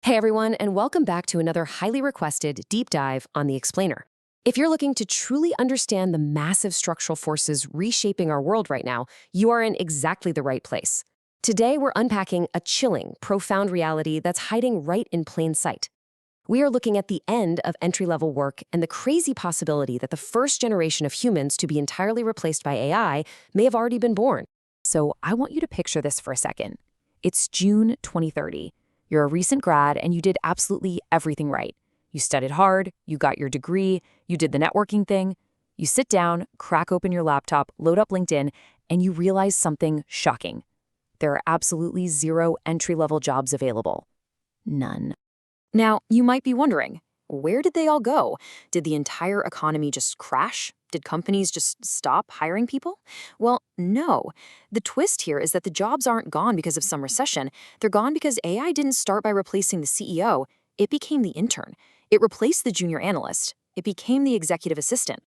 Hey everyone, and welcome back to another highly requested deep dive on The Explainer. If you're looking to truly understand the massive structural forces reshaping our world right now, you are in exactly the right place. Today, we're unpacking a chilling, profound reality that's hiding right in plain sight. We are looking at the end of entry-level work and the crazy possibility that the first generation of humans to be entirely replaced by AI may have already been born. So I want you to picture this for a second. It's June 2030. You're a recent grad and you did absolutely everything right. You studied hard, you got your degree, you did the networking thing. You sit down, crack open your laptop, load up LinkedIn, and you realize something shocking. There are absolutely zero entry-level jobs available. None. Now, you might be wondering, where did they all go? Did the entire economy just crash? Did companies just stop hiring people? Well, no. The twist here is that the jobs aren't gone because of some recession. They're gone because AI didn't start by replacing the CEO. It became the intern. It replaced the junior analyst. It became the executive assistant.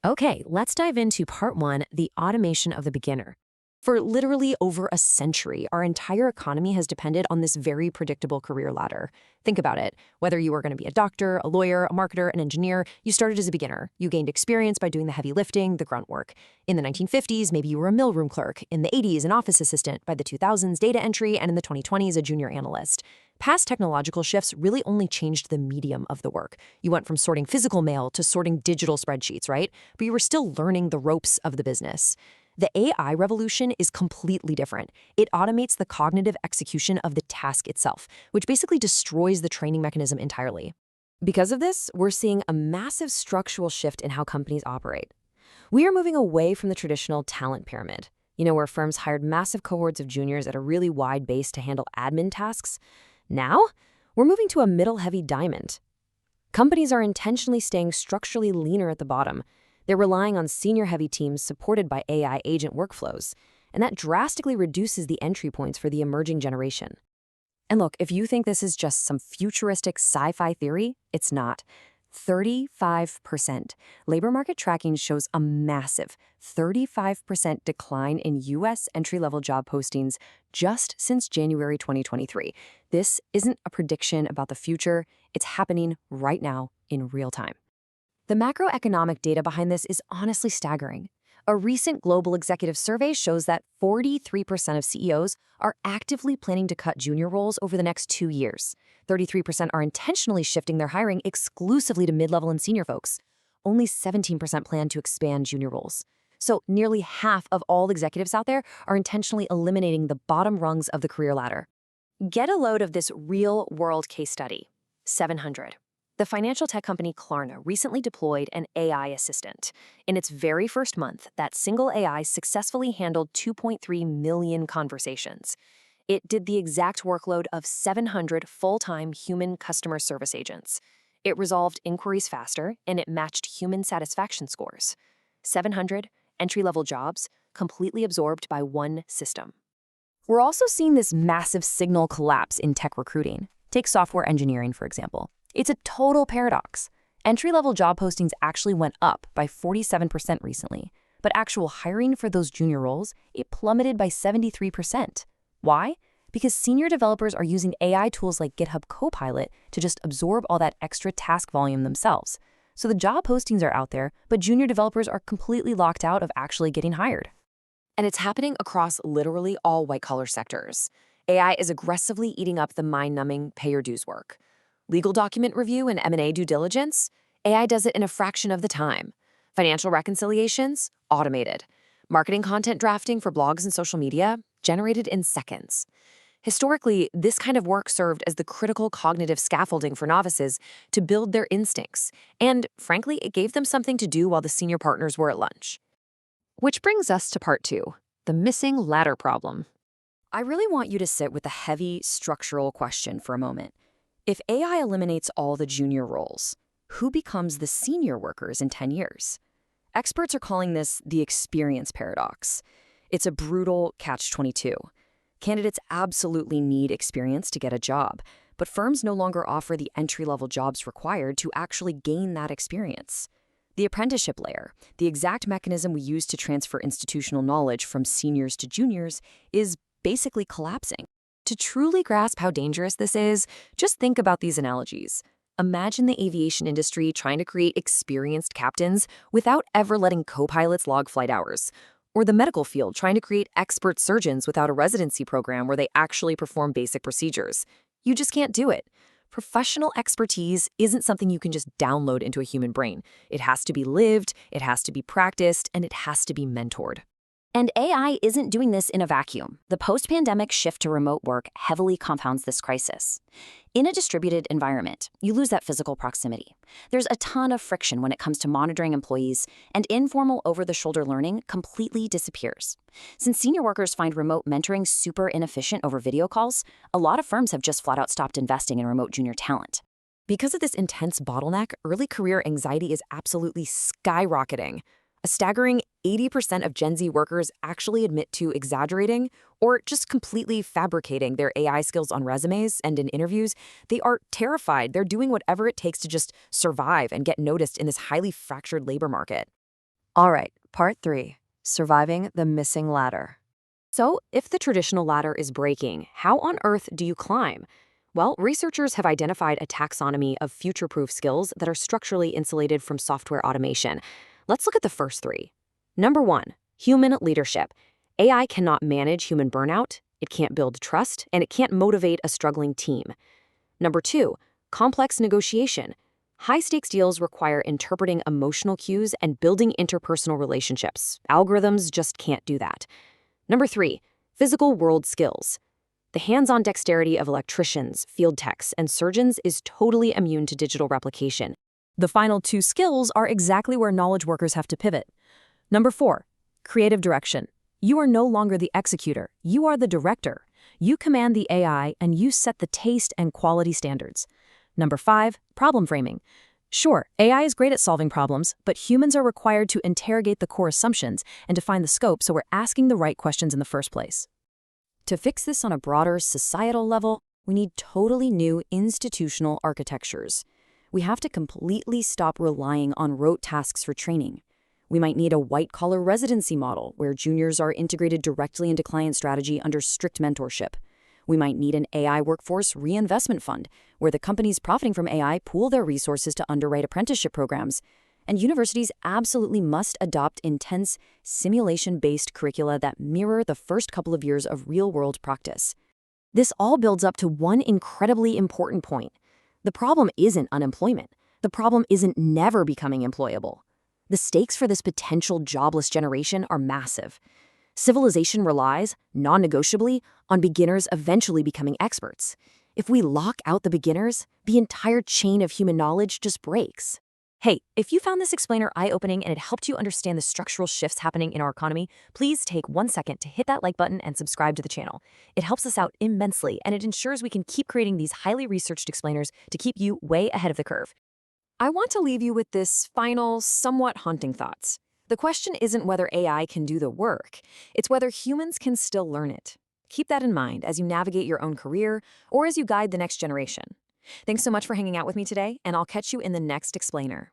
Okay, let's dive into part one, the automation of the beginner. For literally over a century, our entire economy has depended on this very predictable career ladder. Think about it. Whether you were going to be a doctor, a lawyer, a marketer, an engineer, you started as a beginner. You gained experience by doing the heavy lifting, the grunt work. In the 1950s, maybe you were a mailroom clerk. In the 80s, an office assistant. By the 2000s, data entry. And in the 2020s, a junior analyst. Past technological shifts really only changed the medium of the work. You went from sorting physical mail to sorting digital spreadsheets, right? But you were still learning the ropes of the business. The AI revolution is completely different. It automates the cognitive execution of the task itself, which basically destroys the training mechanism entirely. Because of this, we're seeing a massive structural shift in how companies operate. We are moving away from the traditional talent pyramid, where firms hired massive cohorts of juniors at a really wide base to handle admin tasks. Now, we're moving to a middle-heavy diamond. Companies are intentionally staying structurally leaner at the bottom. They're relying on senior-heavy teams supported by AI agent workflows, and that drastically reduces the entry points for the emerging generation. And look, if you think this is just some futuristic sci-fi theory, it's not. 35%. Labor market tracking shows a massive 35% decline in U.S. entry-level job postings just since January 2023. This isn't a prediction about the future. It's happening right now in real time. The macroeconomic data behind this is honestly staggering. A recent global executive survey shows that 43% of CEOs are actively planning to cut junior roles over the next 2 years. 33% are intentionally shifting their hiring exclusively to mid-level and senior folks. Only 17% plan to expand junior roles. So nearly half of all executives out there are intentionally eliminating the bottom rungs of the career ladder. Get a load of this real-world case study. 700. The financial tech company Klarna recently deployed an AI assistant. In its very first month, that single AI successfully handled 2.3 million conversations. It did the exact workload of 700 full-time human customer service agents. It resolved inquiries faster, and it matched human satisfaction scores. 700 entry-level jobs completely absorbed by one system. We're also seeing this massive signal collapse in tech recruiting. Take software engineering, for example. It's a total paradox. Entry-level job postings actually went up by 47% recently, but actual hiring for those junior roles, it plummeted by 73%. Why? Because senior developers are using AI tools like GitHub Copilot to just absorb all that extra task volume themselves. So the job postings are out there, but junior developers are completely locked out of actually getting hired. And it's happening across literally all white-collar sectors. AI is aggressively eating up the mind-numbing pay-your-dues work. Legal document review and M&A due diligence, AI does it in a fraction of the time. Financial reconciliations, automated. Marketing content drafting for blogs and social media, generated in seconds. Historically, this kind of work served as the critical cognitive scaffolding for novices to build their instincts, and frankly, it gave them something to do while the senior partners were at lunch. Which brings us to part two, the missing ladder problem. I really want you to sit with the heavy structural question for a moment. If AI eliminates all the junior roles, who becomes the senior workers in 10 years? Experts are calling this the experience paradox. It's a brutal catch-22. Candidates absolutely need experience to get a job, but firms no longer offer the entry-level jobs required to actually gain that experience. The apprenticeship layer, the exact mechanism we use to transfer institutional knowledge from seniors to juniors, is basically collapsing. To truly grasp how dangerous this is, just think about these analogies. Imagine the aviation industry trying to create experienced captains without ever letting co-pilots log flight hours. Or the medical field trying to create expert surgeons without a residency program where they actually perform basic procedures. You just can't do it. Professional expertise isn't something you can just download into a human brain. It has to be lived, it has to be practiced, and it has to be mentored. And AI isn't doing this in a vacuum. The post-pandemic shift to remote work heavily compounds this crisis. In a distributed environment, you lose that physical proximity. There's a ton of friction when it comes to monitoring employees, and informal over-the-shoulder learning completely disappears. Since senior workers find remote mentoring super inefficient over video calls, a lot of firms have just flat out stopped investing in remote junior talent. Because of this intense bottleneck, early career anxiety is absolutely skyrocketing. A staggering 80% of Gen Z workers actually admit to exaggerating or just completely fabricating their AI skills on resumes and in interviews. They are terrified. They're doing whatever it takes to just survive and get noticed in this highly fractured labor market. All right, part 3, surviving the missing ladder. So, if the traditional ladder is breaking, how on earth do you climb? Well, researchers have identified a taxonomy of future-proof skills that are structurally insulated from software automation. Let's look at the first 3. Number 1, human leadership. AI cannot manage human burnout, it can't build trust, and it can't motivate a struggling team. Number 2, complex negotiation. High-stakes deals require interpreting emotional cues and building interpersonal relationships. Algorithms just can't do that. Number 3, physical world skills. The hands-on dexterity of electricians, field techs, and surgeons is totally immune to digital replication. The final 2 skills are exactly where knowledge workers have to pivot. Number 4, creative direction. You are no longer the executor, you are the director. You command the AI and you set the taste and quality standards. Number 5, problem framing. Sure, AI is great at solving problems, but humans are required to interrogate the core assumptions and define the scope so we're asking the right questions in the first place. To fix this on a broader societal level, we need totally new institutional architectures. We have to completely stop relying on rote tasks for training. We might need a white-collar residency model where juniors are integrated directly into client strategy under strict mentorship. We might need an AI workforce reinvestment fund where the companies profiting from AI pool their resources to underwrite apprenticeship programs. And universities absolutely must adopt intense, simulation-based curricula that mirror the first couple of years of real-world practice. This all builds up to one incredibly important point. The problem isn't unemployment. The problem isn't never becoming employable. The stakes for this potential jobless generation are massive. Civilization relies, non-negotiably, on beginners eventually becoming experts. If we lock out the beginners, the entire chain of human knowledge just breaks. Hey, if you found this explainer eye-opening and it helped you understand the structural shifts happening in our economy, please take 1 second to hit that like button and subscribe to the channel. It helps us out immensely, and it ensures we can keep creating these highly researched explainers to keep you way ahead of the curve. I want to leave you with this final, somewhat haunting thoughts. The question isn't whether AI can do the work, it's whether humans can still learn it. Keep that in mind as you navigate your own career or as you guide the next generation. Thanks so much for hanging out with me today, and I'll catch you in the next explainer.